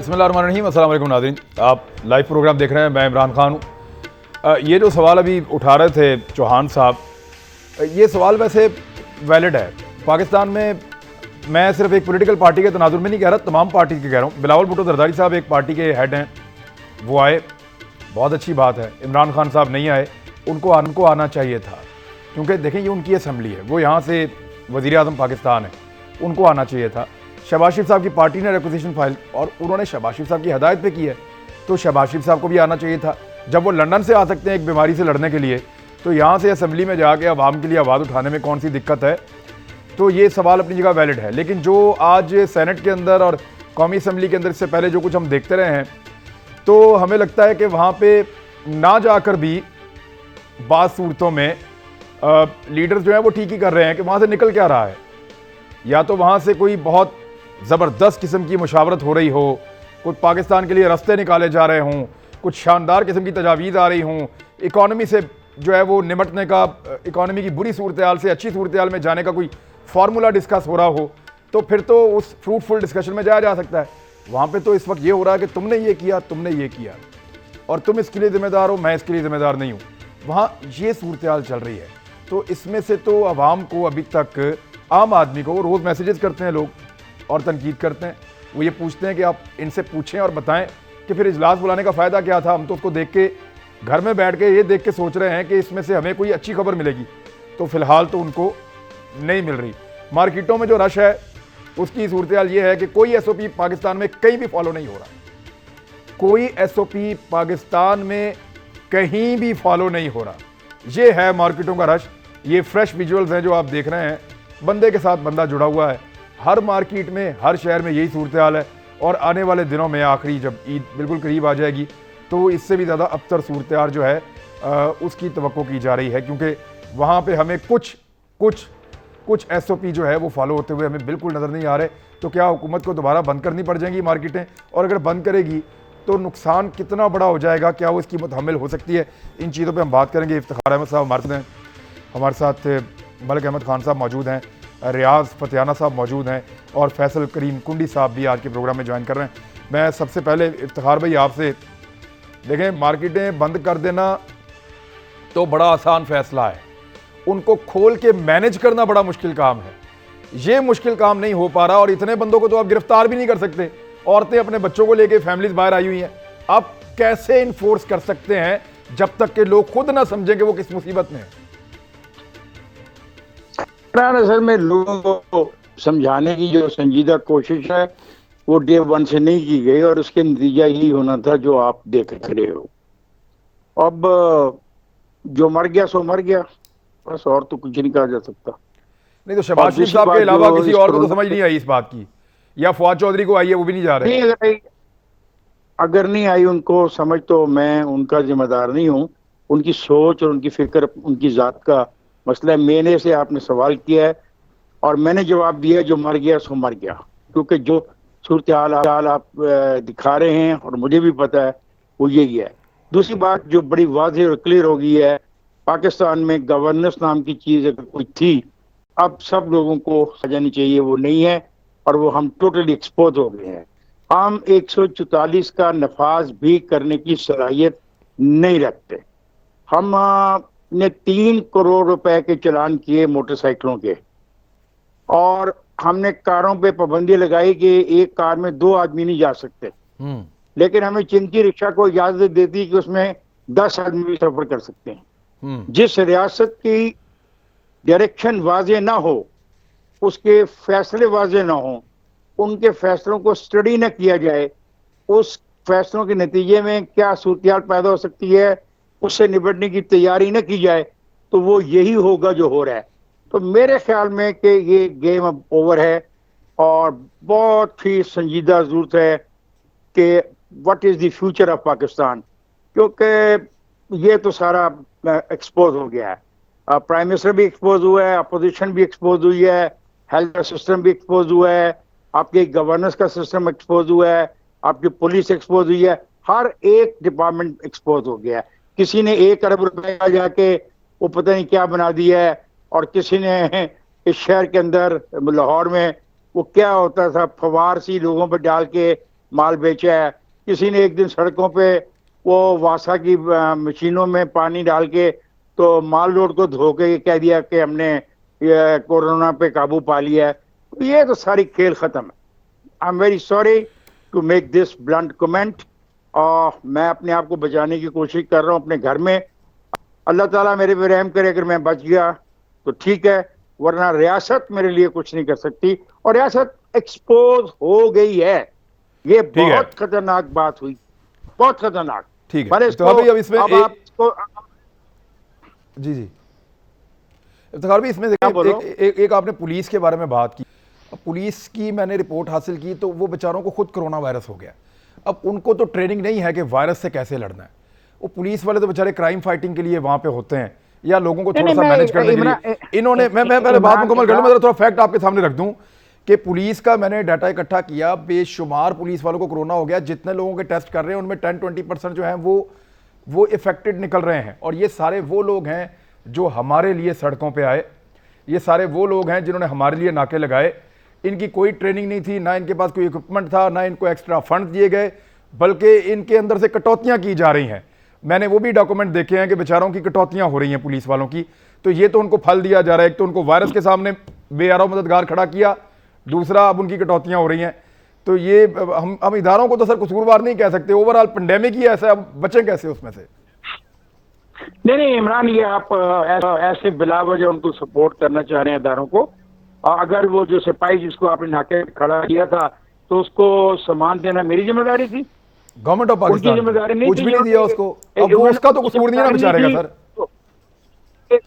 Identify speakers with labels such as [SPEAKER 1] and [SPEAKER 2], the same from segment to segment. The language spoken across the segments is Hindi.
[SPEAKER 1] बिस्मिल्लाहिर्रहमानिर्रहीम, अस्सलाम वालेकुम नाज़रीन। आप लाइव प्रोग्राम देख रहे हैं, मैं इमरान खान हूँ। ये जो सवाल अभी उठा रहे थे चौहान साहब, ये सवाल वैसे वैलिड है। पाकिस्तान में मैं सिर्फ एक पॉलिटिकल पार्टी के तनाजुर में नहीं कह रहा, तमाम पार्टी के कह रहा हूँ। बिलावल भुट्टो जरदारी साहब एक पार्टी के हेड हैं, वो आए, बहुत अच्छी बात है। इमरान खान साहब नहीं आए, उनको आना चाहिए था, क्योंकि देखें ये उनकी असम्बली है, वो यहाँ से वज़ीर आज़म पाकिस्तान है, उनको आना चाहिए था। शहबाज शरीफ साहब की पार्टी ने रिक्वेजिशन फाइल और उन्होंने शहबाज शरीफ साहब की हदायत पे की है, तो शहबाज शरीफ साहब को भी आना चाहिए था। जब वो लंदन से आ सकते हैं एक बीमारी से लड़ने के लिए, तो यहाँ से असम्बली में जाके अवाम के लिए आवाज़ उठाने में कौन सी दिक्कत है? तो ये सवाल अपनी जगह वैलिड है। लेकिन जो आज सेनेट के अंदर और कौमी असम्बली के अंदर इससे पहले जो कुछ हम देखते रहे हैं, तो हमें लगता है कि वहाँ पे ना जाकर भी बाज़ सूरतों में लीडर्स जो हैं वो ठीक ही कर रहे हैं कि वहाँ से निकल क्या रहा है। या तो वहाँ से कोई बहुत ज़बरदस्त किस्म की मुशावरत हो रही हो, कुछ पाकिस्तान के लिए रास्ते निकाले जा रहे हों, कुछ शानदार किस्म की तजावीज़ आ रही हों, इकॉनमी से जो है वो निमटने का, इकॉनमी की बुरी सूरत हाल से अच्छी सूरत हाल में जाने का कोई फार्मूला डिस्कस हो रहा हो, तो फिर तो उस फ्रूटफुल डिस्कशन में जाया जा सकता है। वहाँ पे तो इस वक्त ये हो रहा है कि तुमने ये किया, तुमने ये किया और तुम इसके लिए ज़िम्मेदार हो, मैं इसके लिए ज़िम्मेदार नहीं हूँ। वहाँ ये सूरत हाल चल रही है। तो इसमें से तो आवाम को अभी तक, आम आदमी को, रोज़ मैसेजेस करते हैं लोग और तनकीद करते हैं, वो ये पूछते हैं कि आप इनसे पूछें और बताएं कि फिर इजलास बुलाने का फ़ायदा क्या था। हम तो उसको देख के घर में बैठ के ये देख के सोच रहे हैं कि इसमें से हमें कोई अच्छी खबर मिलेगी, तो फ़िलहाल तो उनको नहीं मिल रही। मार्केटों में जो रश है उसकी सूरत हाल ये है कि कोई SOP पाकिस्तान में कहीं भी फॉलो नहीं हो रहा, कोई SOP पाकिस्तान में कहीं भी फॉलो नहीं हो रहा। ये है मार्केटों का रश, ये फ्रेश विजुअल्स हैं जो आप देख रहे हैं। बंदे के साथ बंदा जुड़ा हुआ है, हर मार्केट में, हर शहर में यही सूरत हाल है। और आने वाले दिनों में, आखिरी जब ईद बिल्कुल करीब आ जाएगी, तो इससे भी ज़्यादा अबतर सूरत हाल जो है उसकी तवक्को की जा रही है, क्योंकि वहाँ पे हमें कुछ SOP जो है वो फॉलो होते हुए हमें बिल्कुल नज़र नहीं आ रहे। तो क्या हुकूमत को दोबारा बंद करनी पड़ जाएंगी मार्केटें? और अगर बंद करेगी तो नुकसान कितना बड़ा हो जाएगा, क्या वो इसकी मुतहम्मिल हो सकती है? इन चीज़ों पर हम बात करेंगे। इफ्तिखार अहमद साहब हमारे साथ मलिक अहमद खान साहब मौजूद हैं, रियाज फतियाना साहब मौजूद हैं और फैसल करीम कुंडी साहब भी आज के प्रोग्राम में ज्वाइन कर रहे हैं। मैं सबसे पहले इफ्तिखार भाई आपसे, देखें मार्केटें बंद कर देना तो बड़ा आसान फैसला है, उनको खोल के मैनेज करना बड़ा मुश्किल काम है। ये मुश्किल काम नहीं हो पा रहा और इतने बंदों को तो आप गिरफ्तार भी नहीं कर सकते। औरतें अपने बच्चों को लेके फैमिलीज बाहर आई हुई हैं, आप कैसे इन्फोर्स कर सकते हैं जब तक कि लोग खुद ना समझें कि वो किस मुसीबत में है?
[SPEAKER 2] असल में लोगों को समझाने की जो संजीदा कोशिश है वो डे वन से नहीं की गई और उसके नतीजा यही होना था जो आप देख रहे हो। अब जो मर गया सो मर गया, बस, और तो कुछ नहीं कहा जा सकता।
[SPEAKER 1] नहीं तो शहबाज शरीफ साहब के अलावा किसी और को तो समझ नहीं आई इस बात की, या फवाद चौधरी को आई है, वो भी नहीं जा रहे?
[SPEAKER 2] नहीं, अगर नहीं आई उनको समझ तो मैं उनका जिम्मेदार नहीं हूँ। उनकी सोच और उनकी फिक्र उनकी जात का मसला है। मैंने से आपने सवाल किया है और मैंने जवाब दिया, जो मर गया सो मर गया, क्योंकि जो सूरत हाल आप दिखा रहे हैं और मुझे भी पता है वो यही है। दूसरी बात जो बड़ी वाज़ेह और क्लियर हो गई है, पाकिस्तान में गवर्नेंस नाम की चीज़ अगर कोई थी, अब सब लोगों को आ जानी चाहिए, वो नहीं है और वो हम टोटली एक्सपोज हो गए हैं। हम 144 का नफाज भी करने की सलाहियत नहीं रखते। हम ने 3 करोड़ रुपए के चालान किए मोटरसाइकिलों के, और हमने कारों पे पाबंदी लगाई कि एक कार में 2 आदमी नहीं जा सकते, लेकिन हमें चिंकी रिक्शा को इजाजत देती कि उसमें 10 आदमी भी सफर कर सकते हैं। जिस रियासत की डायरेक्शन वाजे ना हो, उसके फैसले वाजे ना हो, उनके फैसलों को स्टडी न किया जाए, उस फैसलों के नतीजे में क्या सूरत पैदा हो सकती है, उससे निपटने की तैयारी न की जाए, तो वो यही होगा जो हो रहा है। तो मेरे ख्याल में कि ये गेम अब ओवर है और बहुत ही संजीदा जरूरत है कि what is the future of Pakistan, क्योंकि ये तो सारा एक्सपोज हो गया है। प्राइम मिनिस्टर भी एक्सपोज हुआ है, अपोजिशन भी एक्सपोज हुई है, हेल्थ सिस्टम भी एक्सपोज हुआ है, आपके गवर्नेंस का सिस्टम एक्सपोज हुआ है, आपकी पुलिस एक्सपोज हुई है, हर एक डिपार्टमेंट एक्सपोज हो गया है। किसी ने 1 अरब रुपए जाके वो पता नहीं क्या बना दिया है, और किसी ने इस शहर के अंदर लाहौर में वो क्या होता था, फवार सी लोगों पर डाल के माल बेचा है, किसी ने एक दिन सड़कों पे वो वासा की मशीनों में पानी डाल के तो माल रोड को धो के कह दिया कि हमने ये कोरोना पे काबू पा लिया है। तो ये तो सारी खेल खत्म है। I am very sorry to make this blunt comment, और मैं अपने आप को बचाने की कोशिश कर रहा हूँ अपने घर में। अल्लाह ताला मेरे पे रहम करे, अगर मैं बच गया तो ठीक है, वरना रियासत मेरे लिए कुछ नहीं कर सकती, और रियासत एक्सपोज हो गई है। ये बहुत खतरनाक बात हुई, बहुत खतरनाक।
[SPEAKER 1] ठीक है, तो अभी अब इसमें जी जी इफ्तिखार भी इसमें देखिए एक आपने पुलिस के बारे में बात की। अब पुलिस की मैंने रिपोर्ट हासिल की तो वो बेचारों को खुद कोरोना वायरस हो गया। अब उनको तो ट्रेनिंग नहीं है कि वायरस से कैसे लड़ना है। वो पुलिस वाले तो बेचारे क्राइम फाइटिंग के लिए वहां पे होते हैं या लोगों को थोड़ा सा मैनेज करने के लिए। इन्होंने मैं पहले बात मुकम्मल कर लूं, मैं थोड़ा फैक्ट आपके सामने रख दूं कि पुलिस का मैंने डाटा इकट्ठा किया, बेशुमार पुलिस वालों को कोरोना हो गया। जितने लोगों के टेस्ट कर रहे हैं उनमें 10-20% जो हैं वो इफेक्टेड निकल रहे हैं। और ये सारे वो लोग हैं जो हमारे लिए सड़कों पे आए, ये सारे वो लोग हैं जिन्होंने हमारे लिए नाके लगाए। इनकी कोई ट्रेनिंग नहीं थी, ना इनके पास कोई इक्विपमेंट था, ना इनको एक्स्ट्रा फंड दिए गए, बल्कि इनके अंदर से कटौतियां की जा रही हैं। मैंने वो भी डॉक्यूमेंट देखे हैं कि बेचारों की कटौतियां हो रही हैं पुलिस वालों की। तो ये तो उनको फल दिया जा रहा है, एक तो उनको वायरस के सामने बेयारो मददगार खड़ा किया, दूसरा अब उनकी कटौतियां हो रही हैं। तो ये हम इदारों को तो सर कसूरवार नहीं कह सकते, ओवरऑल पेंडेमिक ही ऐसा, अब बचें कैसे उसमें से?
[SPEAKER 2] नहीं इमरान, ये आप ऐसे बिला वजह उनको सपोर्ट करना चाह रहे हैं इदारों को। अगर वो जो सिपाही जिसको आपने नाके खड़ा किया था तो उसको सामान देना मेरी जिम्मेदारी थी,
[SPEAKER 1] गवर्नमेंट ऑफ पाकिस्तान
[SPEAKER 2] उनकी जिम्मेदारी नहीं
[SPEAKER 1] कुछ भी नहीं दिया उसको। अब वो उसका तो कसूर नहीं है ना बेचारे का सर।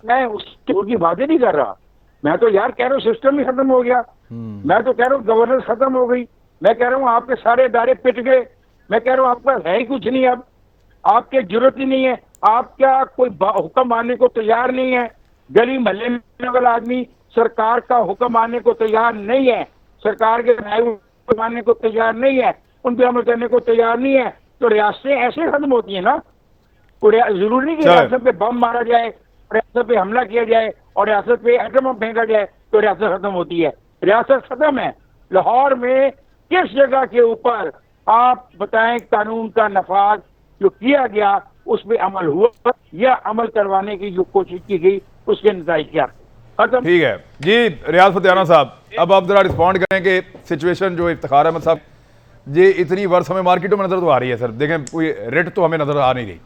[SPEAKER 2] मैं उसकी बातें नहीं कर रहा, मैं तो यार कह रहा हूँ सिस्टम ही खत्म हो गया। मैं तो कह रहा हूँ गवर्नेंस खत्म हो गई। मैं कह रहा हूँ आपके सारे इदारे पिट गए। मैं कह रहा हूँ आपका है ही कुछ नहीं, अब आपके जरूरत ही नहीं है। आप क्या कोई हुक्म मानने को तैयार नहीं है? गली मोहल्ले में वाला आदमी सरकार का हुक्म मानने को तैयार नहीं है, सरकार के हुक्म मानने को तैयार नहीं है, उन पर अमल करने को तैयार नहीं है। तो रियासतें ऐसे खत्म होती है ना। जरूरी नहीं कि रियासत पे बम मारा जाए, रियासत पे हमला किया जाए और रियासत पे एटम बम फेंका जाए तो रियासत खत्म होती है। रियासत खत्म है। लाहौर में किस जगह के ऊपर आप बताएं कानून का नफाज जो किया गया उस पर अमल हुआ या अमल करवाने की जो कोशिश की गई उसके नतीजे क्या? खत्म। ठीक
[SPEAKER 1] है जी। रियाज फतेहाना साहब, अब आप जरा रिस्पॉन्ड करें कि सिचुएशन जो इफ्तिखार अहमद साहब, ये इतनी वर्ष हमें मार्केटों में नजर तो आ रही है सर, देखें कोई रेट तो हमें नजर आ नहीं रही,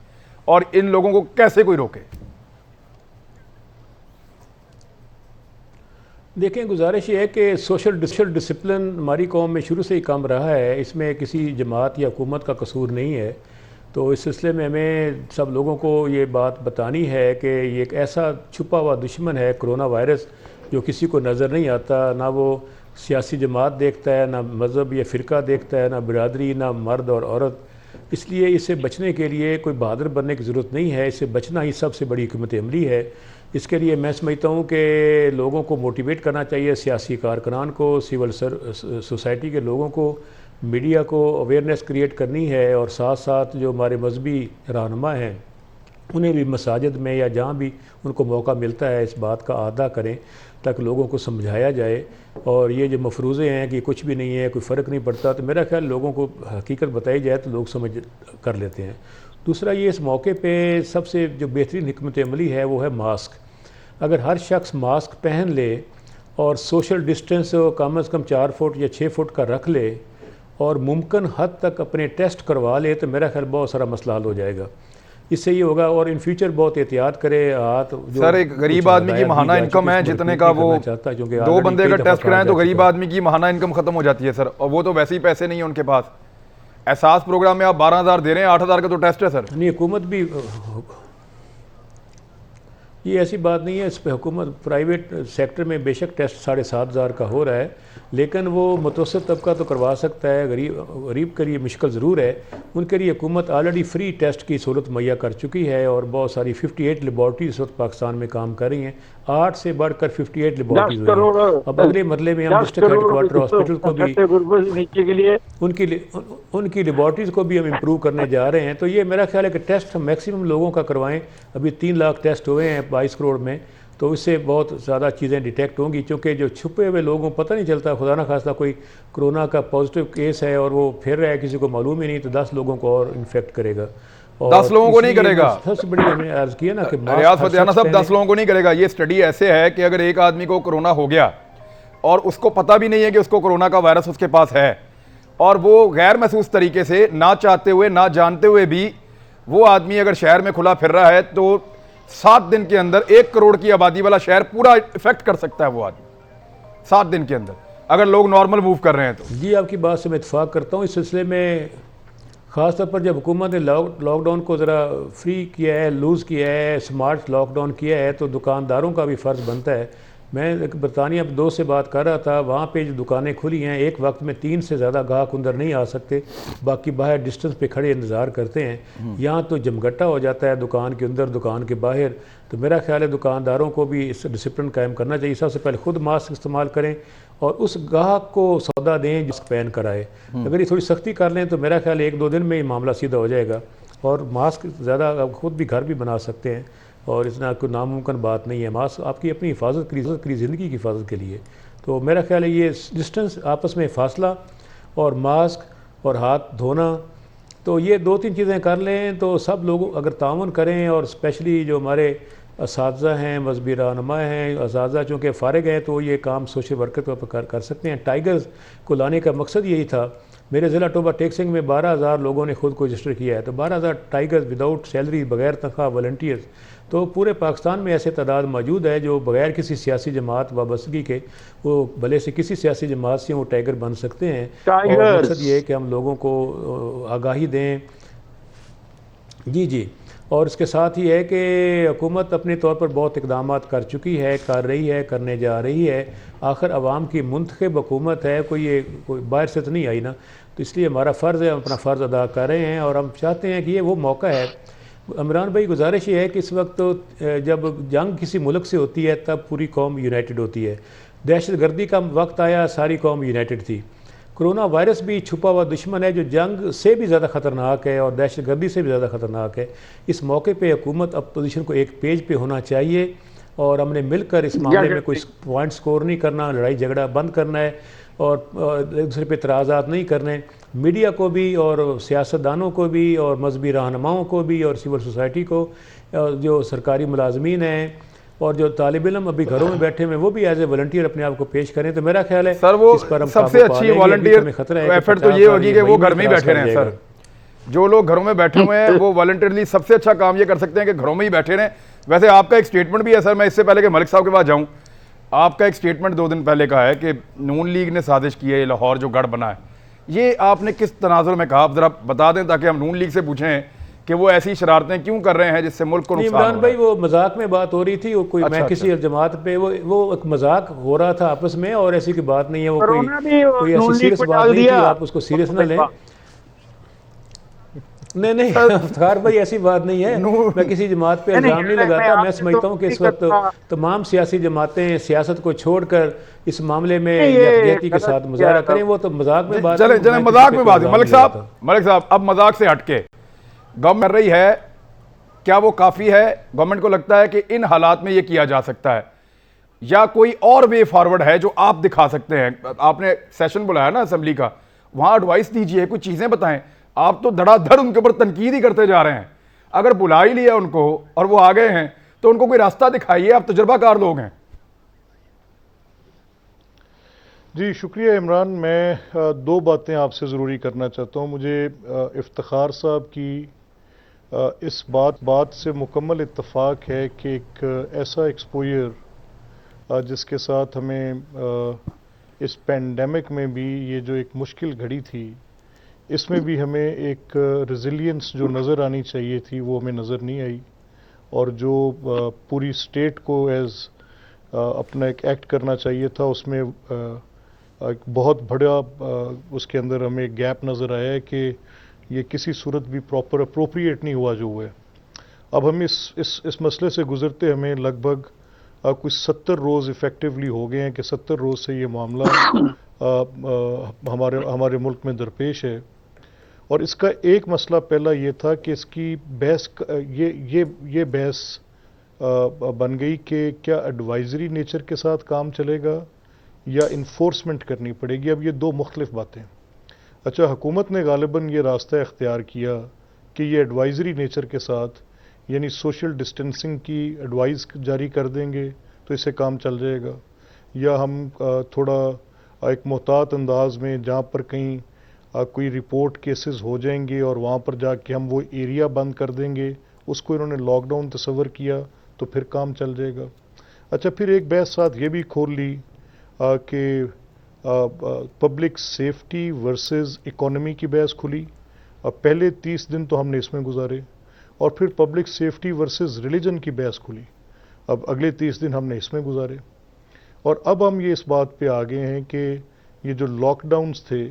[SPEAKER 1] और इन लोगों को कैसे कोई रोके?
[SPEAKER 3] देखें, गुजारिश ये है कि सोशल डिसिप्लिन हमारी कौम में शुरू से ही कम रहा है, इसमें किसी जमात या हुकूमत का कसूर नहीं है। तो इस सिलसिले में हमें सब लोगों को ये बात बतानी है कि ये एक ऐसा छुपा हुआ दुश्मन है कोरोना वायरस जो किसी को नज़र नहीं आता, ना वो सियासी जमात देखता है, ना मज़हब या फ़िरका देखता है, ना बिरादरी, ना मर्द और औरत। इसलिए इससे बचने के लिए कोई बहादुर बनने की ज़रूरत नहीं है, इससे बचना ही सबसे बड़ी हिकमत अमली है। इसके लिए मैं समझता हूँ कि लोगों को मोटिवेट करना चाहिए, सियासी कारकुनान को, सिविल सोसाइटी के लोगों को, मीडिया को अवेयरनेस क्रिएट करनी है, और साथ साथ जो हमारे मजहबी रहनुमा हैं उन्हें भी मसाजिद में या जहाँ भी उनको मौका मिलता है इस बात का अदा करें ताकि लोगों को समझाया जाए। और ये जो मफरूज़े हैं कि कुछ भी नहीं है, कोई फ़र्क नहीं पड़ता, तो मेरा ख्याल लोगों को हकीकत बताई जाए तो लोग समझ कर लेते हैं। दूसरा, ये इस मौके पे सबसे जो बेहतरीन हिकमत अमली है वो है मास्क। अगर हर शख्स मास्क पहन ले और सोशल डिस्टेंस कम से कम 4 फुट या 6 फुट का रख ले और मुमकिन हद तक अपने टेस्ट करवा ले तो मेरा ख्याल बहुत सारा मसला हल हो जाएगा। इससे ये होगा। और इन फ्यूचर बहुत एहतियात करे। हाथ
[SPEAKER 1] सर, एक गरीब आदमी की माहाना इनकम है जितने का वो 2 बंदे का टेस्ट कराएं तो गरीब आदमी की माहाना इनकम खत्म हो जाती है सर, और वो तो वैसे ही पैसे नहीं है उनके पास। एहसास प्रोग्राम में आप 12,000 दे रहे हैं, 8,000 का तो टेस्ट है सर।
[SPEAKER 3] नहीं, हुकूमत भी ये ऐसी बात नहीं है। इस पर हुकूमत प्राइवेट सेक्टर में बेशक टेस्ट 7,500 का हो रहा है, लेकिन वो मुतवसत तबका तो करवा सकता है, गरीब के लिए मुश्किल ज़रूर है। उनके लिए हुकूमत ऑलरेडी फ्री टेस्ट की सहूलत मुहैया कर चुकी है और बहुत सारी 58 लेबॉर्ट्रीज इस वक्त पाकिस्तान में काम कर रही हैं। 8 से बढ़कर 58 लेबॉर्ट्रीज हुई हैं। अब अगले मरले में हम डिस्ट्रिक्ट हेडक्वार्टर हॉस्पिटल को भी उनकी लेबॉर्ट्रीज़ को भी हम इम्प्रूव करने जा रहे हैं। तो ये मेरा ख्याल है कि टेस्ट हम मैक्सिमम लोगों का करवाएं। अभी 3 लाख टेस्ट हुए हैं 22 करोड़ में, तो इससे बहुत ज़्यादा चीज़ें डिटेक्ट होंगी, क्योंकि जो छुपे हुए लोगों को पता नहीं चलता, खुदा ना खास्ता कोई कोरोना का पॉजिटिव केस है और वो फिर रहा है, किसी को मालूम ही नहीं, तो 10 लोगों को और इन्फेक्ट करेगा।
[SPEAKER 1] 10
[SPEAKER 3] और
[SPEAKER 1] लोगों को नहीं
[SPEAKER 3] इसलिए
[SPEAKER 1] करेगा।
[SPEAKER 3] सबसे बड़ी हमने अर्ज़ किया ना कि
[SPEAKER 1] रियाज
[SPEAKER 3] मास्क हर
[SPEAKER 1] फतेहाना
[SPEAKER 3] शख्स
[SPEAKER 1] साहब,
[SPEAKER 3] पहने।
[SPEAKER 1] 10 लोगों को नहीं करेगा। ये स्टडी ऐसे है कि अगर एक आदमी को कोरोना हो गया और उसको पता भी नहीं है कि उसको कोरोना का वायरस उसके पास है, और वो गैर महसूस तरीके से, ना चाहते हुए ना जानते हुए भी वो आदमी अगर शहर में खुला फिर रहा है, तो 7 दिन के अंदर 1 करोड़ की आबादी वाला शहर पूरा इफेक्ट कर सकता है वो आदमी 7 दिन के अंदर, अगर लोग नॉर्मल मूव कर रहे हैं तो।
[SPEAKER 3] जी, आपकी बात से मैं इत्तेफाक करता हूँ। इस सिलसिले में ख़ास तौर पर जब हुकूमत ने लॉकडाउन को ज़रा फ्री किया है, लूज़ किया है, स्मार्ट लॉकडाउन किया है, तो दुकानदारों का भी फ़र्ज़ बनता है। मैं एक बरतानिया दोस्त से बात कर रहा था, वहाँ पे जो दुकानें खुली हैं, एक वक्त में 3 से ज़्यादा गाहक अंदर नहीं आ सकते, बाकी बाहर डिस्टेंस पे खड़े इंतज़ार करते हैं। यहाँ तो जमघटा हो जाता है दुकान के अंदर, दुकान के बाहर। तो मेरा ख्याल है दुकानदारों को भी इस डिसिप्लिन कायम करना चाहिए। सबसे पहले खुद मास्क इस्तेमाल करें और उस गाहक को सौदा दें जिस पहन कर आए। अगर ये थोड़ी सख्ती कर लें तो मेरा ख्याल है 1-2 दिन में ही मामला सीधा हो जाएगा। और मास्क ज़्यादा खुद भी घर भी बना सकते हैं और इतना कोई नामुमकिन बात नहीं है। मास्क आपकी अपनी हिफाजत के लिए, ज़िंदगी की हिफाजत के लिए। तो मेरा ख्याल है ये डिस्टेंस, आपस में फासला और मास्क और हाथ धोना, तो ये 2-3 चीज़ें कर लें तो सब लोग अगर ताउन करें, और स्पेशली जो हमारे असातिज़ा हैं, मजहबी रहनुमा हैं, असातिज़ा चूँकि फ़ारिग हैं, तो ये काम सोशल वर्कर के तौर पर कर सकते हैं। टाइगर्स को लाने का मकसद यही था। मेरे ज़िला टोबा टेक्सिंग में 12,000 लोगों ने खुद को रजिस्टर किया है, तो 12,000 टाइगर्स विदाउट सैलरी, बगैर तनख्वाह, वॉलंटियर्स। तो पूरे पाकिस्तान में ऐसे तादाद मौजूद है जो बगैर किसी सियासी जमात वाबस्तगी के, वो भले से किसी सियासी जमात से वो टाइगर बन सकते हैं। और मकसद ये है कि हम लोगों को आगाही दें। जी। और इसके साथ ही है कि हुकूमत अपने तौर पर बहुत इकदाम कर चुकी है, कर रही है, करने जा रही है। आखिर आवाम की मुंतखब हुकूमत है, कोई बाहर से तो नहीं आई ना। तो इसलिए हमारा फ़र्ज़ है, हम अपना फ़र्ज़ अदा कर रहे हैं और हम चाहते हैं कि ये वो मौका है। इमरान भाई, गुजारिश ये है कि इस वक्त जब जंग किसी मुल्क से होती है तब पूरी कौम यूनाइटेड होती है। दहशत गर्दी का वक्त आया, सारी कौम यूनाइटेड थी। कोरोना वायरस भी छुपा हुआ दुश्मन है जो जंग से भी ज़्यादा ख़तरनाक है और दहशत गर्दी से भी ज़्यादा ख़तरनाक है। इस मौके पे हुकूमत अपोजिशन को एक पेज पे होना चाहिए और हमने मिलकर इस मामले में कोई पॉइंट स्कोर नहीं करना, लड़ाई झगड़ा बंद करना है और एक दूसरे पे इतराज़ात नहीं करने। मीडिया को भी और सियासतदानों को भी और मजहबी रहनुमाओं को भी और सिविल सोसाइटी को, जो सरकारी मुलाजमीन हैं और जो तालिब इल्म अभी घरों में बैठे हुए, वो भी एज ए वॉलंटियर अपने आप को पेश करें। तो मेरा ख्याल है
[SPEAKER 1] सर, वो
[SPEAKER 3] इस पर हम
[SPEAKER 1] सबसे अच्छी वॉलंटियर एफर्ट तो ये होगी कि वो घर में ही बैठे रहें। सर, जो लोग घरों में बैठे हुए हैं वो वॉलंटियरली सबसे अच्छा काम ये कर सकते हैं कि घरों में ही बैठे रहें। वैसे आपका एक स्टेटमेंट भी है सर, मैं इससे पहले कि मलिक साहब के पास जाऊँ, आपका एक स्टेटमेंट 2 दिन पहले का है कि नून लीग ने साजिश की है लाहौर जो गढ़ बना है, ये आपने किस तनाजुर में कहा? आप जरा बता दें ताकि हम नून लीग से पूछें कि वो ऐसी शरारतें क्यों कर रहे हैं जिससे मुल्क को नुकसान हो रहा है।
[SPEAKER 3] इमरान भाई, वो मजाक में बात हो रही थी, वो कोई
[SPEAKER 1] अच्छा,
[SPEAKER 3] मैं किसी जमात पे वो एक मजाक हो रहा था आपस में, और ऐसी की बात नहीं है। वो कोई ऐसी सीरियस बात नहीं थी, आप उसको सीरियस ना लें। नहीं अफ्तार भाई, ऐसी बात नहीं है। मैं किसी जमात पे इल्ज़ाम नहीं लगाता। मैं समझता हूँ कि इस वक्त तमाम सियासी जमातें सियासत को छोड़कर इस मामले में यकजहती के साथ मुजाहरा करें। वो तो मजाक में बात,
[SPEAKER 1] चले मजाक में बात। मलिक साहब अब मजाक से हटके गवर्नमेंट कर रही है, क्या वो काफ़ी है? गवर्नमेंट को लगता है कि इन हालात में ये किया जा सकता है, या कोई और वे फॉरवर्ड है जो आप दिखा सकते हैं? आपने सेशन बुलाया ना असेंबली का, वहाँ एडवाइस दीजिए, कुछ चीज़ें बताएं। आप तो धड़ाधड़ उनके ऊपर तनकीद ही करते जा रहे हैं। अगर बुला ही लिया उनको और वो आ गए हैं तो उनको कोई रास्ता दिखाइए, आप तजुर्बाकार लोग हैं।
[SPEAKER 4] जी शुक्रिया इमरान। मैं 2 बातें आपसे ज़रूरी करना चाहता हूँ। मुझे इफ्तिखार साहब की इस बात से मुकम्मल इत्तफाक है कि एक ऐसा एक्सपोजर जिसके साथ हमें इस पेंडेमिक में भी, ये जो एक मुश्किल घड़ी थी, इसमें भी हमें एक रेजिलियंस जो नज़र आनी चाहिए थी वो हमें नज़र नहीं आई। और जो पूरी स्टेट को एज अपना एक एक्ट करना चाहिए था, उसमें एक बहुत बड़ा उसके अंदर हमें गैप नज़र आया है कि ये किसी सूरत भी प्रॉपर अप्रोप्रिएट नहीं हुआ जो हुआ है। अब हम इस मसले से गुज़रते हमें लगभग कुछ 70 रोज़ इफ़ेक्टिवली हो गए हैं कि 70 रोज़ से ये मामला हमारे मुल्क में दरपेश है। और इसका एक मसला पहला ये था कि इसकी बहस, ये बहस बन गई कि क्या एडवाइजरी नेचर के साथ काम चलेगा या इन्फोर्समेंट करनी पड़ेगी। अब ये दो मुख्तलिफ बातें। अच्छा, हुकूमत ने गालिबन ये रास्ता इख्तियार किया कि ये एडवाइजरी नेचर के साथ, यानी सोशल डिस्टेंसिंग की एडवाइस जारी कर देंगे तो इससे काम चल जाएगा, या हम थोड़ा एक मोहतात अंदाज में जहाँ पर कहीं कोई रिपोर्ट केसेस हो जाएंगे और वहाँ पर जाके हम वो एरिया बंद कर देंगे, उसको इन्होंने लॉकडाउन तस्वर किया तो फिर काम चल जाएगा। अच्छा, फिर एक बहस साथ ये भी खोल ली कि पब्लिक सेफ्टी वर्सेस इकोनॉमी की बहस खुली। अब पहले 30 दिन तो हमने इसमें गुजारे और फिर पब्लिक सेफ्टी वर्सेस रिलीजन की बहस खुली। अब अगले 30 दिन हमने इसमें गुजारे और अब हम ये इस बात पे आ गए हैं कि ये जो लॉकडाउन्स थे,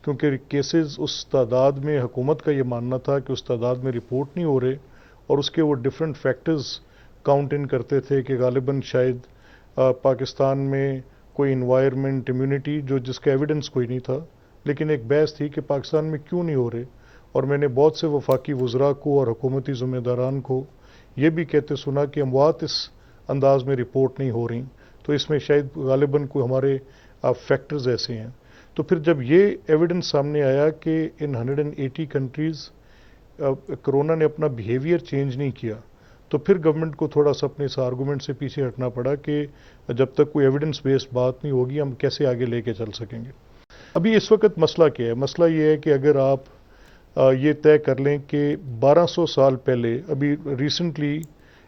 [SPEAKER 4] क्योंकि केसेस उस तादाद में, हुकूमत का ये मानना था कि उस तादाद में रिपोर्ट नहीं हो रहे और उसके वो डिफरेंट फैक्टर्स काउंट इन करते थे कि गालिबन शायद पाकिस्तान में कोई इन्वायरमेंट इम्यूनिटी जो जिसका एविडेंस कोई नहीं था, लेकिन एक बहस थी कि पाकिस्तान में क्यों नहीं हो रहे। और मैंने बहुत से वफाकी वज़रा को और हुकूमती ज़िम्मेदारान को ये भी कहते सुना कि अमवात इस अंदाज में रिपोर्ट नहीं हो रही, तो इसमें शायद गालिबन कोई हमारे फैक्टर्स ऐसे हैं। तो फिर जब ये एविडेंस सामने आया कि इन 180 कंट्रीज़ कोरोना ने अपना बिहेवियर चेंज नहीं किया, तो फिर गवर्नमेंट को थोड़ा सा अपने इस आर्गूमेंट से पीछे हटना पड़ा कि जब तक कोई एविडेंस बेस्ड बात नहीं होगी हम कैसे आगे लेके चल सकेंगे। अभी इस वक्त मसला क्या है? मसला ये है कि अगर आप ये तय कर लें कि 1200 साल पहले, अभी रिसेंटली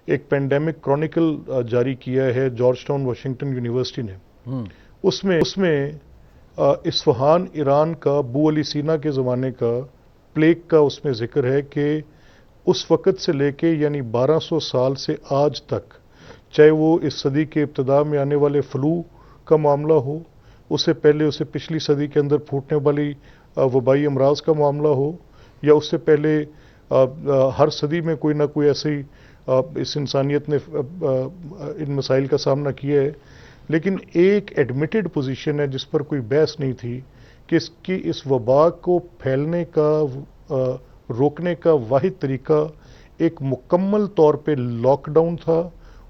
[SPEAKER 4] एक पेंडेमिक क्रॉनिकल जारी किया है जॉर्ज टाउन वाशिंगटन यूनिवर्सिटी ने, उसमें इस्फहान ईरान का बू अली सीना के ज़माने का प्लेग का उसमें जिक्र है कि उस वक़्त से लेके यानी 1200 साल से आज तक, चाहे वो इस सदी के इब्तदा में आने वाले फ्लू का मामला हो, उससे पहले उसे पिछली सदी के अंदर फूटने वाली वबाई अमराज का मामला हो, या उससे पहले हर सदी में कोई ना कोई ऐसी इस इंसानियत ने इन मसाइल का सामना किया है, लेकिन एक एडमिटेड पोजीशन है जिस पर कोई बहस नहीं थी कि इसकी इस वबा को फैलने का रोकने का वाहिद तरीका एक मुकम्मल तौर पे लॉकडाउन था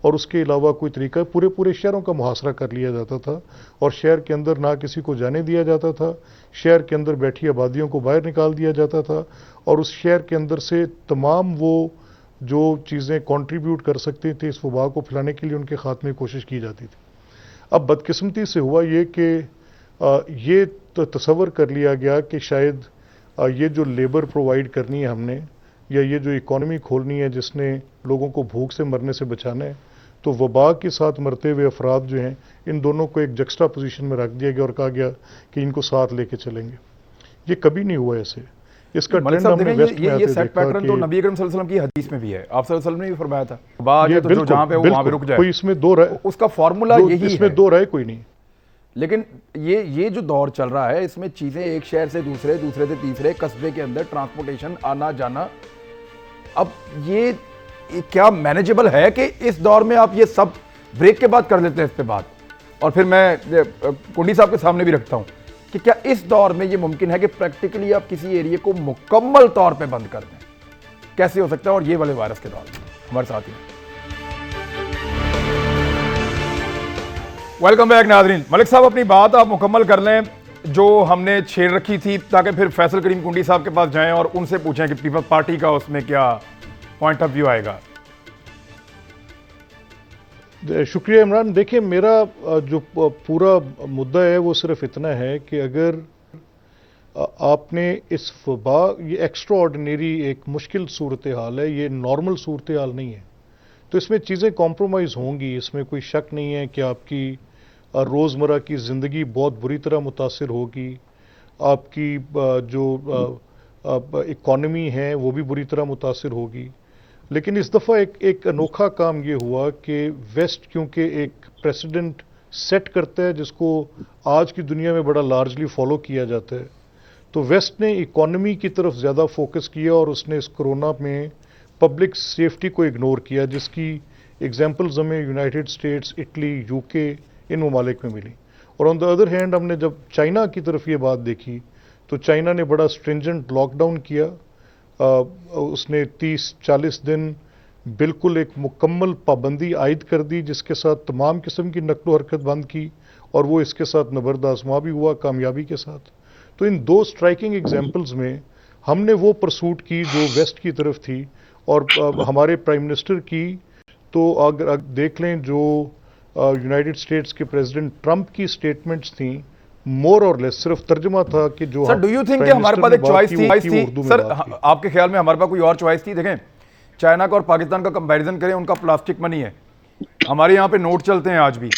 [SPEAKER 4] और उसके अलावा कोई तरीका, पूरे शहरों का मुहासरा कर लिया जाता था और शहर के अंदर ना किसी को जाने दिया जाता था, शहर के अंदर बैठी आबादियों को बाहर निकाल दिया जाता था और उस शहर के अंदर से तमाम वो जो चीज़ें कंट्रीब्यूट कर सकती थी इस वबा को फैलाने के लिए उनके खात्मे की कोशिश की जाती थी। अब बदकिस्मती से हुआ ये कि ये तसव्वुर कर लिया गया कि शायद ये जो लेबर प्रोवाइड करनी है हमने, या ये जो इकॉनमी खोलनी है जिसने लोगों को भूख से मरने से बचाना है, तो वबा के साथ मरते हुए अफराद जो हैं इन दोनों को एक जक्स्टा पोजीशन में रख दिया गया और कहा गया कि इनको साथ लेके चलेंगे। ये कभी नहीं हुआ ऐसे। इसका ट्रेंड हमने वेस्ट में आते
[SPEAKER 1] सेट पैटर्न तो नबी अकरम सल्लल्लाहु अलैहि वसल्लम की हदीस में भी है। आप सल्लल्लाहु अलैहि वसल्लम ने भी फरमाया था बात है तो जो जहां पे हो वहां पे रुक जाए,
[SPEAKER 4] कोई इसमें दो राय,
[SPEAKER 1] उसका फार्मूला यही है,
[SPEAKER 4] इसमें दो राय कोई नहीं।
[SPEAKER 1] लेकिन ये जो दौर चल रहा है इसमें चीजें एक शहर से दूसरे, दूसरे से तीसरे कस्बे के अंदर ट्रांसपोर्टेशन, आना जाना, अब ये क्या मैनेजेबल है कि इस दौर में आप ये सब ब्रेक के बाद कर लेते हैं इस पे बात? और फिर मैं कुंडी साहब के सामने भी रखता हूं कि क्या इस दौर में ये मुमकिन है कि प्रैक्टिकली आप किसी एरिया को मुकम्मल तौर पे बंद कर दें? कैसे हो सकता है? और ये वाले वायरस के दौर में हमारे साथ ही। वेलकम बैक नाज़रीन। मलिक साहब अपनी बात आप मुकम्मल कर लें जो हमने छेड़ रखी थी, ताकि फिर फैसल करीम कुंडी साहब के पास जाएं और उनसे पूछें कि पीपल्स पार्टी का उसमें क्या पॉइंट ऑफ व्यू आएगा।
[SPEAKER 4] शुक्रिया इमरान। देखिए, मेरा जो पूरा मुद्दा है वो सिर्फ इतना है कि अगर आपने इस वबा, ये एक्स्ट्रा ऑर्डिनरी एक मुश्किल सूरत हाल है, ये नॉर्मल सूरत हाल नहीं है, तो इसमें चीज़ें कॉम्प्रोमाइज़ होंगी, इसमें कोई शक नहीं है कि आपकी रोज़मर्रा की ज़िंदगी बहुत बुरी तरह मुतासिर होगी, आपकी जो इकॉनमी है वो भी बुरी तरह मुतासिर होगी। लेकिन इस दफ़ा एक अनोखा काम ये हुआ कि वेस्ट क्योंकि एक प्रेसिडेंट सेट करता है जिसको आज की दुनिया में बड़ा लार्जली फॉलो किया जाता है, तो वेस्ट ने इकॉनमी की तरफ ज़्यादा फोकस किया और उसने इस कोरोना में पब्लिक सेफ्टी को इग्नोर किया, जिसकी एग्जांपल्स हमें यूनाइटेड स्टेट्स, इटली, यूके, इन ममालिक में मिली। और ऑन द अदर हैंड हमने जब चाइना की तरफ ये बात देखी तो चाइना ने बड़ा स्ट्रिंजेंट लॉकडाउन किया। उसने 30-40 दिन बिल्कुल एक मुकम्मल पाबंदी आयद कर दी, जिसके साथ तमाम किस्म की नकलो हरकत बंद की, और वो इसके साथ नबर्द आजमा भी हुआ कामयाबी के साथ। तो इन दो स्ट्राइकिंग एग्जाम्पल्स में हमने वो परसूट की जो वेस्ट की तरफ थी, और हमारे प्राइम मिनिस्टर की तो अगर देख लें जो यूनाइटेड स्टेट्स के प्रेसिडेंट ट्रंप की स्टेटमेंट्स थी, मोर और लेस सिर्फ तर्जुमा था कि जो
[SPEAKER 1] सर डू यू थिंक कि
[SPEAKER 4] प्राइम
[SPEAKER 1] हमारे पास
[SPEAKER 4] मिनिस्टर
[SPEAKER 1] एक
[SPEAKER 4] ने
[SPEAKER 1] चॉइस
[SPEAKER 4] बात की, वो
[SPEAKER 1] थी
[SPEAKER 4] उर्दू में
[SPEAKER 1] सर
[SPEAKER 4] बात की।
[SPEAKER 1] आपके ख्याल में हमारे पास कोई और चॉइस थी? देखें, चाइना का और पाकिस्तान का कंपैरिजन करें, उनका प्लास्टिक मनी है, हमारे यहाँ पे नोट चलते हैं आज भी,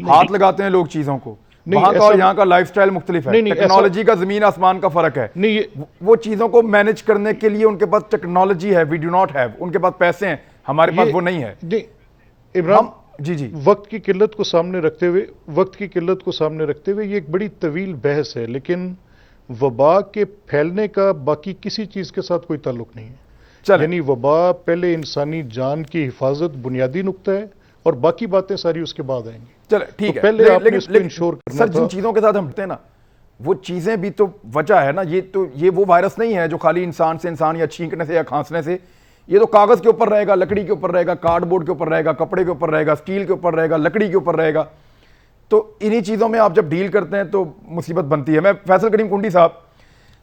[SPEAKER 1] हाथ लगाते हैं लोग चीजों को।
[SPEAKER 4] नहीं,
[SPEAKER 1] वहां का और
[SPEAKER 4] ऐसा-
[SPEAKER 1] यहाँ का लाइफस्टाइल मुख्तलिफ है,
[SPEAKER 4] नहीं, नहीं, ऐसा-
[SPEAKER 1] टेक्नोलॉजी का जमीन आसमान का फर्क है।
[SPEAKER 4] नहीं, ये
[SPEAKER 1] वो चीजों को मैनेज करने के लिए उनके पास टेक्नोलॉजी है, वी डू नॉट हैव, उनके पास पैसे हैं, हमारे पास वो नहीं है।
[SPEAKER 4] नहीं, इमरान,
[SPEAKER 1] जी जी
[SPEAKER 4] वक्त की किल्लत को सामने रखते हुए ये एक बड़ी तवील बहस है, लेकिन वबा के फैलने का बाकी किसी चीज के साथ कोई ताल्लुक नहीं है।
[SPEAKER 1] चलें।
[SPEAKER 4] यानी वबा पहले इंसानी जान की हिफाजत बुनियादी नुक्ता है, और बाकी बातें सारी उसके बाद आएंगी।
[SPEAKER 1] चले ठीक है,
[SPEAKER 4] पहले आपने इसको इंश्योर करना
[SPEAKER 1] सर जिन
[SPEAKER 4] था।
[SPEAKER 1] चीजों के साथ हम हटते हैं ना, वो चीजें भी तो वजह है ना। ये वो वायरस नहीं है जो खाली इंसान से इंसान या छींकने से या खांसने से, ये तो कागज के ऊपर रहेगा, लकड़ी के ऊपर रहेगा, कार्डबोर्ड के ऊपर रहेगा, कपड़े के ऊपर रहेगा, स्टील के ऊपर रहेगा, लकड़ी के ऊपर रहेगा। तो इन्हीं चीजों में आप जब डील करते हैं तो मुसीबत बनती है। मैं फैसल करीम कुंडी साहब,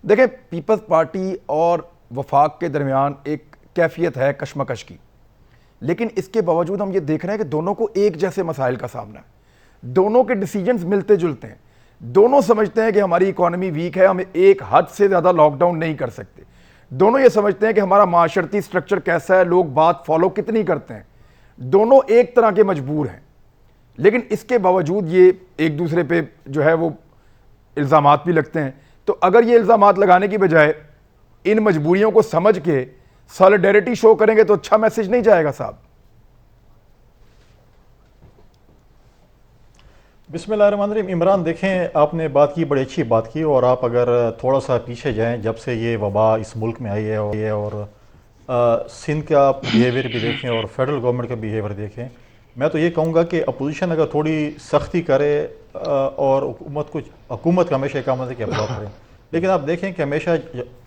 [SPEAKER 1] देखें, पीपल्स पार्टी और वफाक के दरमियान एक कैफियत है कशमकश की, लेकिन इसके बावजूद हम ये देख रहे हैं कि दोनों को एक जैसे मसाइल का सामना है, दोनों के डिसीजंस मिलते जुलते हैं, दोनों समझते हैं कि हमारी इकोनॉमी वीक है, हम एक हद से ज़्यादा लॉकडाउन नहीं कर सकते, दोनों ये समझते हैं कि हमारा माशरती स्ट्रक्चर कैसा है, लोग बात फॉलो कितनी करते हैं, दोनों एक तरह के मजबूर हैं। लेकिन इसके बावजूद ये एक दूसरे पे जो है वो इल्ज़ामात भी लगते हैं। तो अगर ये इल्ज़ामात लगाने की बजाय इन मजबूरियों को समझ के सॉलिडेरिटी शो करेंगे तो अच्छा मैसेज नहीं जाएगा साहब?
[SPEAKER 5] बिस्मिल्लाहिर्रहमानिर्रहीम। इमरान, देखें, आपने बात की, बड़ी अच्छी बात की, और आप अगर थोड़ा सा पीछे जाएं, जब से ये वबा इस मुल्क में आई है और सिंध का बिहेवियर भी देखें और फेडरल गवर्नमेंट का बिहेवियर देखें, मैं तो ये कहूँगा कि अपोजिशन अगर थोड़ी सख्ती करे और हुकूमत का हमेशा काम है कि अप्लाउ करें। लेकिन आप देखें कि हमेशा,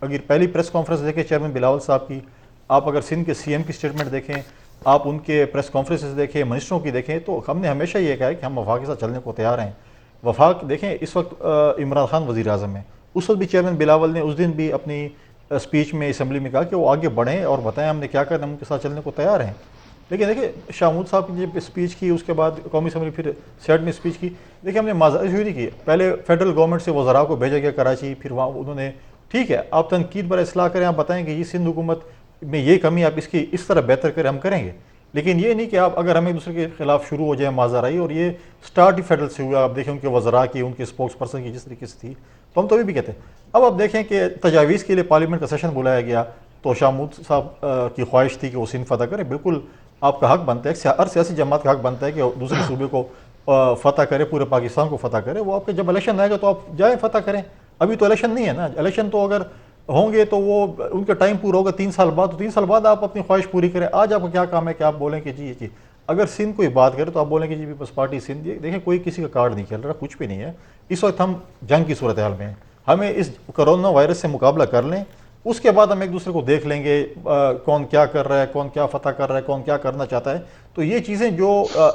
[SPEAKER 5] अगर पहली प्रेस कॉन्फ्रेंस देखें चेयरमैन बिलावल साहब की, आप अगर सिंध के सीएम की स्टेटमेंट देखें, आप उनके प्रेस कॉन्फ्रेंसेस देखें, मिनिस्टरों की देखें, तो हमने हमेशा ये कहा है कि हम वफाक के साथ चलने को तैयार हैं। वफाक देखें, इस वक्त इमरान खान वज़ीर आज़म है, उस वक्त भी चेयरमैन बिलावल ने उस दिन भी अपनी स्पीच में असम्बली में कहा कि वो आगे बढ़ें और बताएं हमने क्या करना, हम उनके साथ चलने को तैयार हैं। लेकिन देखिए, शाह महमूद साहब की जब स्पीच की, उसके बाद कौमी असम्बली फिर सेनेट में स्पीच की, देखिए हमने माज़रत नहीं की। पहले फेडरल गवर्नमेंट से वज़रा को भेजा गया कराची, फिर वहाँ उन्होंने, ठीक है, आप तनकीद पर इसलाह करें, आप बताएं कि ये सिंध हुकूमत में ये कमी, आप इसकी इस तरह बेहतर करें, हम करेंगे। लेकिन ये नहीं कि आप अगर हम एक दूसरे के खिलाफ शुरू हो जाए माजराई, और ये स्टार्ट ही फेडरल से हुआ। आप देखें उनके वज़रा की, उनके स्पोक्स पर्सन की जिस तरीके से थी, तो हम तो अभी भी कहते हैं। अब आप देखें कि तजावीज़ के लिए पार्लियामेंट का सेशन बुलाया गया, तो शाह महमूद साहब की ख्वाहिश थी कि वो सिंध फतह करें। बिल्कुल आपका हक बनता है, हर सियासी जमात का हक बनता है कि दूसरे सूबे को फतह करे, पूरे पाकिस्तान को फतह करे। वो आपके जब इलेक्शन आएगा तो आप जाए फतह करें। अभी तो इलेक्शन नहीं है ना, इलेक्शन तो अगर होंगे तो वो उनका टाइम पूरा होगा 3 साल बाद, तो 3 साल बाद आप अपनी ख्वाहिश पूरी करें। आज आपका क्या काम है कि आप बोलें कि जी जी, अगर सिंध कोई बात करे तो आप बोलें कि जी पीपल्स पार्टी सिंध। देखें, कोई किसी का कार्ड नहीं खेल रहा, कुछ भी नहीं है। इस वक्त हम जंग की सूरत हाल में हैं, हमें इस कोरोना वायरस से मुकाबला कर लें, उसके बाद हम एक दूसरे को देख लेंगे कौन क्या कर रहा है, कौन क्या फतह कर रहा है, कौन क्या करना चाहता है। तो ये चीज़ें जो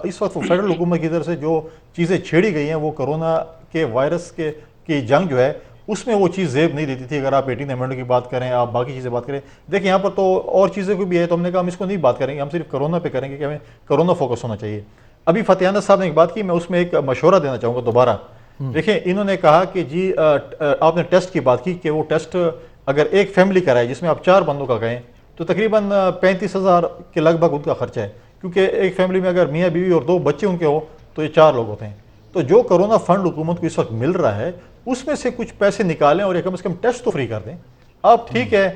[SPEAKER 5] इस वक्त फेडरल हुकूमत की तरफ से जो चीज़ें छेड़ी गई हैं, वो कोरोना के वायरस की जंग जो है उसमें वो चीज़ जेब नहीं देती थी। अगर आप 18 अमेंडमेंट की बात करें, आप बाकी चीज़ें बात करें, देखिए यहाँ पर तो और चीज़ें को भी है, तो हमने कहा हम इसको नहीं बात करेंगे, हम सिर्फ कोरोना पे करेंगे कि हमें कोरोना फोकस होना चाहिए। अभी फतेहाना साहब ने एक बात की, मैं उसमें एक मशवरा देना चाहूँगा दोबारा। देखिए, इन्होंने कहा कि जी आपने टेस्ट की बात की कि वो टेस्ट अगर एक फैमिली कराए जिसमें आप 4 बंदों का कहें तो तकरीबन 35,000 के लगभग उनका खर्चा है, क्योंकि एक फैमिली में अगर मियाँ बीवी और 2 बच्चे उनके हो तो ये 4 लोग होते हैं। तो जो कोरोना फंड हुकूमत को इस वक्त मिल रहा है उसमें से कुछ पैसे निकालें और कम से कम टेस्ट तो फ्री कर दें आप। ठीक है,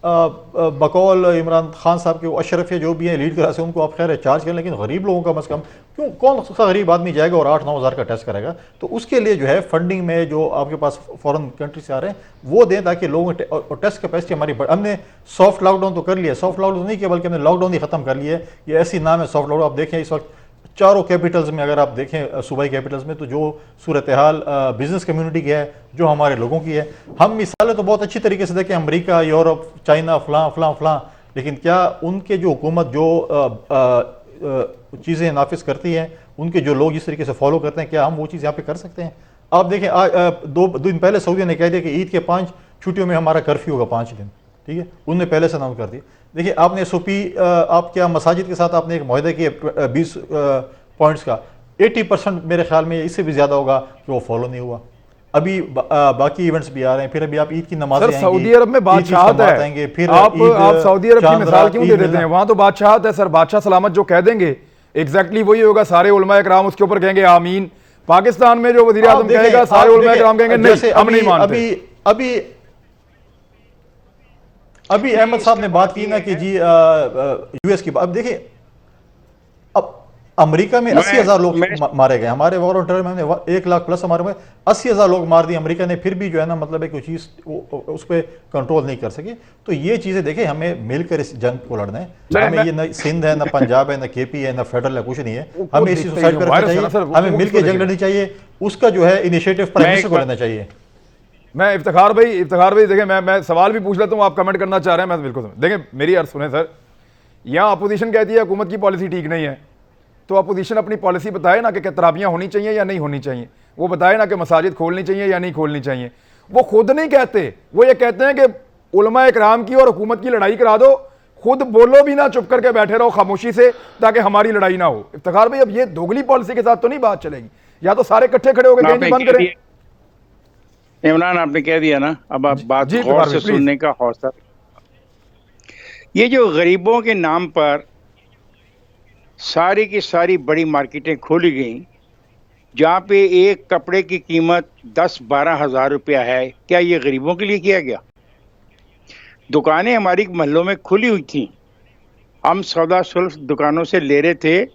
[SPEAKER 5] बकौल इमरान खान साहब के अशरफ जो भी हैं लीड करा से, उनको आप खैर चार्ज करें, लेकिन गरीब लोगों का कम क्यों, कौन सा गरीब आदमी जाएगा और 8-9 हज़ार का टेस्ट करेगा? तो उसके लिए जो है फंडिंग में जो आपके पास फॉरेन कंट्री से आ रहे हैं वो दें, ताकि लोगों और टेस्ट कैपेसिटी हमारी हमने सॉफ्ट लॉकडाउन तो कर लिया, सॉफ्ट लॉकडाउन नहीं किया बल्कि हमने लॉकडाउन ही खत्म कर लिया है। ये ऐसी नाम है सॉफ्ट लॉकडाउन। आप देखें इस वक्त चारों कैपिटल्स में, अगर आप देखें सूबाई कैपिटल्स में, तो जो सूरत हाल बिजनेस कम्युनिटी की है, जो हमारे लोगों की है, हम मिसालें तो बहुत अच्छी तरीके से देखें, अमेरिका, यूरोप, चाइना, फलां फलां फलां, लेकिन क्या उनके जो हुकूमत जो चीज़ें नाफिज करती हैं, उनके जो लोग जिस तरीके से फॉलो करते हैं, क्या हम वो चीज़ यहाँ पे कर सकते हैं? आप देखें, दो दिन पहले सऊदी ने कह दिया कि ईद के 5 छुट्टियों में हमारा कर्फ्यू होगा 5 दिन, ठीक है, उनने पहले से अनाउंस कर दिया। देखिए, आपने SOP, आप क्या मसाजिद के साथ आपने एक मुआहदा किया 20 पॉइंट्स का, 80% मेरे ख्याल में इससे भी ज़्यादा होगा कि वो फॉलो नहीं हुआ। अभी बाकी इवेंट्स भी आ रहे हैं, फिर अभी आप ईद की नमाज़ें
[SPEAKER 1] सर, सऊदी अरब में बादशाहत है,
[SPEAKER 5] फिर
[SPEAKER 1] आप सऊदी अरब की मिसाल क्यों दे देते हैं? वहां तो बादशाहत है सर, बादशाह सलामत जो कह देंगे एग्जैक्टली वही होगा, सारे उलमा इकराम उसके ऊपर कहेंगे आमीन। पाकिस्तान में जो वज़ीर आज़म कहेगा सारे उलमा इकराम कहेंगे नहीं, हम नहीं मानते।
[SPEAKER 5] अभी अहमद साहब ने बात की ना कि जी US की, अब देखिए, अब अमेरिका में 80,000 लोग मारे गए, हमारे वॉर ऑन टेरर में 1 लाख प्लस हमारे में 80,000 लोग मार दिए अमेरिका ने, फिर भी जो है ना, मतलब है कोई चीज़ उस पर कंट्रोल नहीं कर सके। तो ये चीज़ें देखें, हमें मिलकर इस जंग को लड़ना है। हमें ये न सिंध है, न पंजाब है, न KP है, न फेडरल है, कुछ नहीं है, हमें इसी सोसाइटी पर रखना चाहिए, हमें मिलकर जंग लड़नी चाहिए। उसका जो है इनिशिएटिव प्राइम मिनिस्टर को लेना चाहिए।
[SPEAKER 1] मैं इफ्तिखार भाई देखें, मैं सवाल भी पूछ लेता हूँ, आप कमेंट करना चाह रहे हैं, मैं बिल्कुल देखें, मेरी अर्ज सुने सर। यहाँ अपोजिशन कहती है हुकूमत की पॉलिसी ठीक नहीं है, तो अपोजिशन अपनी पॉलिसी बताए ना कि क्या तराबियाँ होनी चाहिए या नहीं होनी चाहिए, वो बताए ना कि मसाजिद खोलनी चाहिए या नहीं खोलनी चाहिए। वो खुद नहीं कहते, वो ये कहते हैं कि उलमा इकराम की और हुकूमत की लड़ाई करा दो, खुद बोलो भी ना, चुप करके बैठे रहो खामोशी से, ताकि हमारी लड़ाई ना हो। इफ्तिखार भाई, अब ये दोगली पॉलिसी के साथ तो नहीं बात चलेगी, या तो सारे इकट्ठे खड़े होकर कहना बंद करें।
[SPEAKER 2] इमरान, आपने कह दिया ना, अब आप बात गौर से सुनने का हौसला। ये जो गरीबों के नाम पर सारी की सारी बड़ी मार्केटें खोली गई, जहाँ पे एक कपड़े की कीमत 10-12 हज़ार रुपया है, क्या ये गरीबों के लिए किया गया? दुकानें हमारी मोहल्लों में खुली हुई थी, हम सौदा शुल्क दुकानों से ले रहे थे,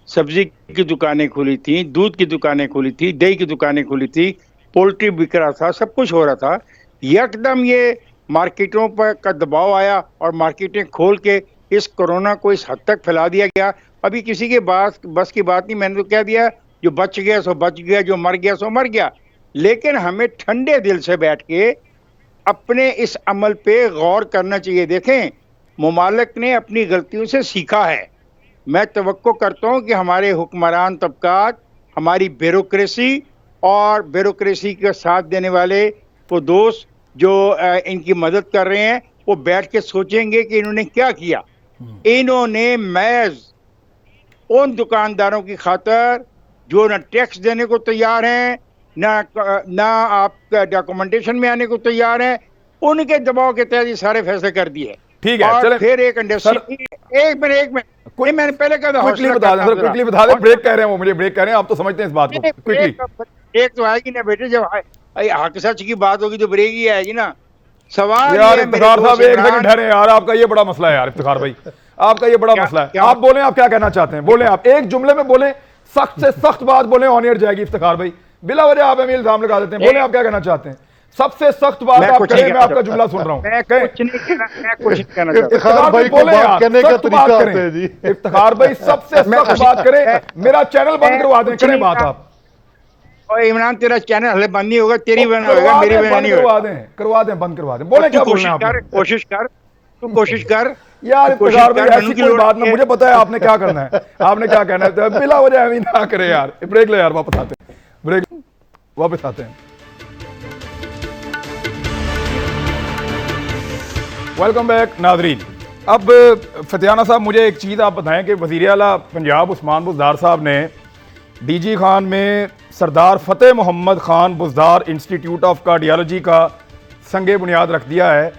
[SPEAKER 2] सब्जी की दुकानें खुली थी, दूध की दुकानें खुली थी, दही की दुकानें खुली थी, पोल्ट्री बिक रहा था, सब कुछ हो रहा था। यकदम ये मार्केटों पर का दबाव आया और मार्केटें खोल के इस कोरोना को इस हद तक फैला दिया गया। अभी किसी के बस की बात नहीं, मैंने तो कह दिया, जो बच गया सो बच गया, जो मर गया सो मर गया। लेकिन हमें ठंडे दिल से बैठ के अपने इस अमल पे गौर करना चाहिए। देखें, मुमालिक ने अपनी गलतियों से सीखा है। मैं तवक्को करता हूँ कि हमारे हुक्मरान तबकात, हमारी ब्यूरोक्रेसी और ब्यूरोक्रेसी का साथ देने वाले वो दोस्त जो इनकी मदद कर रहे हैं, वो बैठ के सोचेंगे कि इन्होंने क्या किया। इन्होंने महज उन दुकानदारों की खातर जो ना टैक्स देने को तैयार हैं, ना आपका डॉक्यूमेंटेशन में आने को तैयार हैं, उनके दबाव के तहत ये सारे फैसले कर दिए।
[SPEAKER 1] ठीक है,
[SPEAKER 2] और फिर एक इंडस्ट्री, एक मिनट मैंने पहले कहा था,
[SPEAKER 1] क्विकली बता दें सर, क्विकली बता दें, ब्रेक कह रहे हैं वो, मुझे ब्रेक कह रहे हैं, आप तो समझते हैं इस बात को। क्विकली
[SPEAKER 2] एक तो आएगी ना बेटे, जब हक सच की बात होगी तो ब्रेक ही आएगी ना। सवाल
[SPEAKER 1] यार इफ्तिखार साहब, एक सेकंड ठहरे यार, आपका ये बड़ा मसला है यार, इफ्तिखार भाई आपका ये बड़ा मसला है। आप बोले, आप क्या कहना चाहते हैं, बोले, आप एक जुमले में बोले, सख्त से सख्त बात बोले, ऑन एयर जाएगी। इफ्तिखार भाई बिला वजह आप हमें इल्जाम लगा देते हैं, बोले आप क्या कहना चाहते हैं, सबसे सख्त बात आप करें, मैं आपका जुमला सुन रहा हूं।
[SPEAKER 2] मैं कुछ नहीं कहना चाहता।
[SPEAKER 1] इफ्तिखार भाई बोले यार, कहने का तरीका होता है जी। इफ्तिखार भाई सबसे सख्त बात करें, मेरा चैनल बंद करवा दें, करें बात आप।
[SPEAKER 2] और इमरान, तेरा चैनल हले बंद नहीं होगा, तेरी बंद होगा, मेरी बंद नहीं होगा।
[SPEAKER 1] बंद करवा दें, बोले क्या बोलना है?
[SPEAKER 2] कोशिश कर, तू कोशिश कर
[SPEAKER 1] यार। इफ्तिखार भाई ऐसी कोई बात ना, मुझे पता है आपने क्या करना है, आपने क्या कहना है, बिला वजह अभी ना करे यार। ब्रेक ले यार, वापस आते हैं, ब्रेक वापस आते हैं। वेलकम बैक नाजरीन। अब फतियाना साहब, मुझे एक चीज़ आप बताएं कि वज़ीर आला पंजाब उस्मान बुज़दार साहब ने DG खान में Sardar Fateh Mohammad Khan Buzdar institute of cardiology का संगे बुनियाद रख दिया है,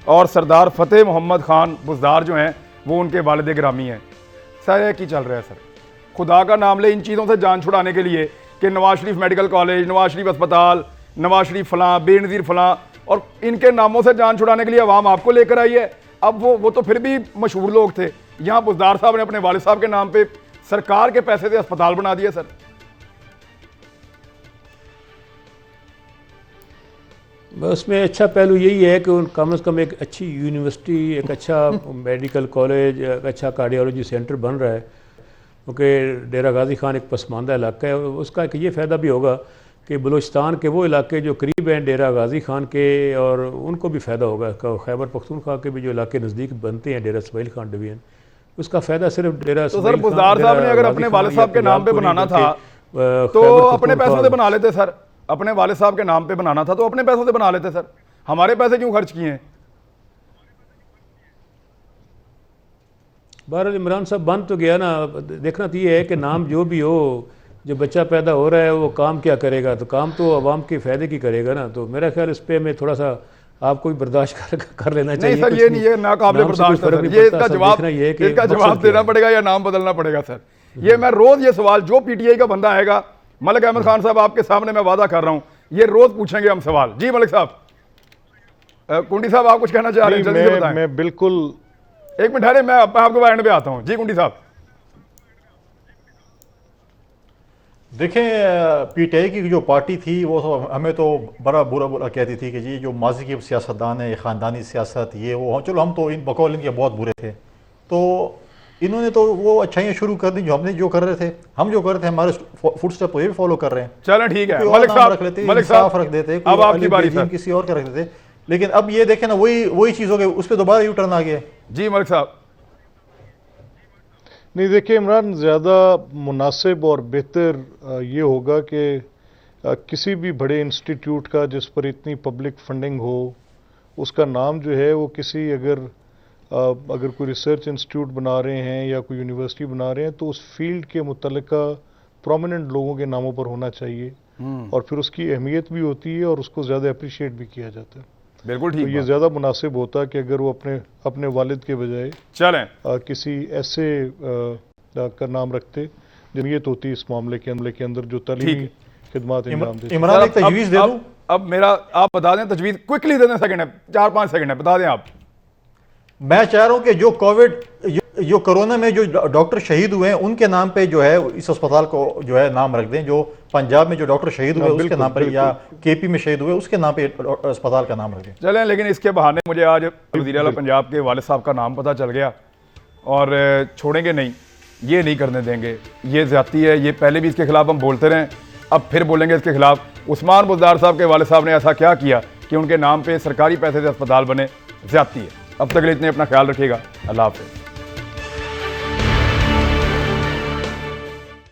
[SPEAKER 1] और सरदार फ़तेह मोहम्मद खान बुज़दार जो हैं वो उनके वालिद गिरामी हैं। सर ये की चल रहा है सर, खुदा का नाम ले इन चीज़ों से जान छुड़ाने के लिए कि नवाज शरीफ मेडिकल कॉलेज, नवाज शरीफ अस्पताल, नवाज शरीफ फ़लाँ, बेनज़ीर फ़लाँ, और इनके नामों से जान छुड़ाने के लिए अवाम आपको लेकर आई है। अब वो तो फिर भी मशहूर लोग थे, यहाँ बुज़दार साहब ने अपने वालिद साहब के नाम पे सरकार के पैसे से अस्पताल बना दिया। सर
[SPEAKER 3] उसमें अच्छा पहलू यही है कि कम से कम एक अच्छी यूनिवर्सिटी, एक अच्छा मेडिकल कॉलेज, एक अच्छा कार्डियोलॉजी सेंटर बन रहा है, क्योंकि डेरा गाजी खान एक पसमानदा इलाका है। उसका एक ये फ़ायदा भी होगा कि बलूचिस्तान के वो इलाके जो करीब हैं डेरा गाजी खान के, और उनको भी फ़ायदा होगा। खैबर पख्तूनख्वा के भी जो इलाके नज़दीक बनते हैं डेरा इसमाइल खान डिवीजन, उसका फ़ायदा सिर्फ डेरा
[SPEAKER 1] तो सर बुज़दार साहब ने अगर अपने वालिद साहब के नाम पे बनाना था तो अपने पैसों से बना लेते सर। अपने वालिद साहब के नाम पे बनाना था तो अपने पैसों से बना लेते सर। हमारे पैसे क्यों खर्च किए हैं?
[SPEAKER 3] बहरहाल इमरान साहब बन तो गया ना। देखना तो ये है कि नाम जो भी हो, जो बच्चा पैदा हो रहा है वो काम क्या करेगा, तो काम तो आवाम के फ़ायदे की करेगा ना। तो मेरा ख्याल इस पे में थोड़ा सा आपको भी बर्दाश्त कर लेना चाहिए।
[SPEAKER 1] नहीं सर, ये नहीं है नाकाबिले बर्दाश्त है सर। ये इसका जवाब देना पड़ेगा या नाम बदलना पड़ेगा सर। ये मैं रोज ये सवाल, जो पीटीआई का बंदा आएगा, मलिक अहमद खान साहब आपके सामने मैं वादा कर रहा हूं, ये रोज पूछेंगे हम सवाल। जी मलिक साहब, कुंडी साहब आप कुछ कहना चाह रहे हैं? जल्दी से बताएं।
[SPEAKER 4] मैं बिल्कुल,
[SPEAKER 1] एक मिनट ठहरे, मैं आपके एंड पे आता हूं। जी कुंडी साहब।
[SPEAKER 5] देखें, पीटीआई की जो पार्टी थी वो हमें तो बड़ा बुरा कहती थी कि जी जो माजी के सियासतदान है, ख़ानदानी सियासत, ये वो, चलो हम तो इन बकौल इनके बहुत बुरे थे, तो इन्होंने तो वो अच्छाइयाँ शुरू कर दी जो हमने जो कर रहे थे, हम जो कर रहे थे, हमारे फुट स्टेप तो ये भी फॉलो कर रहे हैं।
[SPEAKER 1] चलो ठीक है,
[SPEAKER 5] मलिक साहब रख लेते, इंसाफ रख देते,
[SPEAKER 1] अब आपकी बारी सर।
[SPEAKER 5] किसी और का रख देते, लेकिन अब ये देखें ना, वही चीज़ हो गई, उस पर दोबारा यू टर्न आ गया।
[SPEAKER 1] जी मलिक साहब।
[SPEAKER 4] नहीं देखिए इमरान, ज़्यादा मुनासिब और बेहतर ये होगा कि किसी भी बड़े इंस्टीट्यूट का जिस पर इतनी पब्लिक फंडिंग हो, उसका नाम जो है वो किसी अगर कोई रिसर्च इंस्टीट्यूट बना रहे हैं या कोई यूनिवर्सिटी बना रहे हैं तो उस फील्ड के मुतल्लिका प्रोमिनेंट लोगों के नामों पर होना चाहिए, और फिर उसकी अहमियत भी होती है और उसको ज़्यादा अप्रिशिएट भी किया जाता है।
[SPEAKER 1] बिल्कुल ठीक।
[SPEAKER 4] तो ये ज़्यादा मुनासिब होता कि अगर वो अपने वालिद के बजाय
[SPEAKER 1] चलें
[SPEAKER 4] किसी ऐसे का नाम रखते जमीयत होती इस मामले के अंदर जो तालीमी खिदमात अंजाम देती।
[SPEAKER 5] इमरान एक तजवीज़ दे दूं?
[SPEAKER 1] अब मेरा आप बता दें तजवीज़, क्विकली दे दें, सेकंड है, 4-5 सेकंड है, बता दें आप।
[SPEAKER 5] मैं चाह रहा हूं कि जो कोविड, जो कोरोना में जो डॉक्टर शहीद हुए हैं उनके नाम पे जो है इस अस्पताल को जो है नाम रख दें। जो पंजाब में जो डॉक्टर शहीद हुए उसके नाम पर, या केपी में शहीद हुए उसके नाम पे अस्पताल का नाम रख दें।
[SPEAKER 1] चलें, लेकिन इसके बहाने मुझे आज वज़ीर आला पंजाब के वालिद साहब का नाम पता चल गया और छोड़ेंगे नहीं, ये नहीं करने देंगे। ये ज़्यादती है, ये पहले भी इसके खिलाफ हम बोलते रहें, अब फिर बोलेंगे इसके खिलाफ। उस्मान बुज़दार साहब के वालिद साहब ने ऐसा क्या किया कि उनके नाम पे सरकारी पैसे से अस्पताल बने? ज़्यादती है। अब तक के लिए इतने अपना ख्याल रखिएगा। अल्लाह हाफ़िज़।